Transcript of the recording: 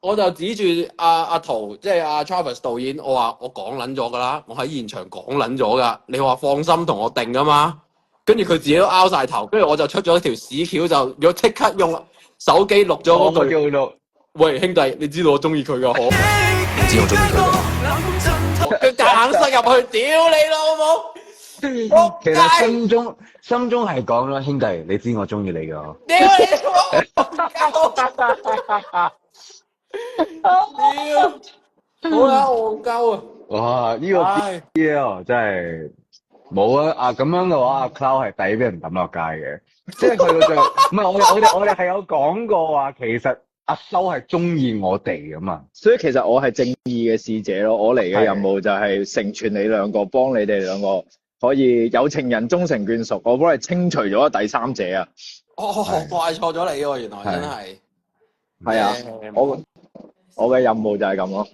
我就指住阿圖，即係阿 Travis 導演，我話我講撚咗噶啦，我喺現場講撚咗噶，你話放心同我定噶嘛？跟住佢自己都拗晒頭，跟住我就出咗條屎橋，就要即刻用手機錄咗嗰句。叫做喂，兄弟，你知道我中意佢噶可？你知我中意佢㗎？佢夾硬塞入去，屌你老母！其實心中係講啦，兄弟，你知我中意你噶。屌你老母！屌，好啦，戇鳩啊！哇！呢個 BL 真係冇啊！咁樣嘅話，阿 Cloud 係抵俾人抌落街嘅。即係去到最後，唔係我哋係有講過話，其實阿修係中意我哋噶嘛。所以其實我係正義嘅使者咯，我嚟嘅任務就係成全你兩個，幫你哋兩個可以有情人終成眷屬，我幫你清除咗第三者啊！怪錯咗你喎，原來真係。係啊，我嘅任務就係咁咯。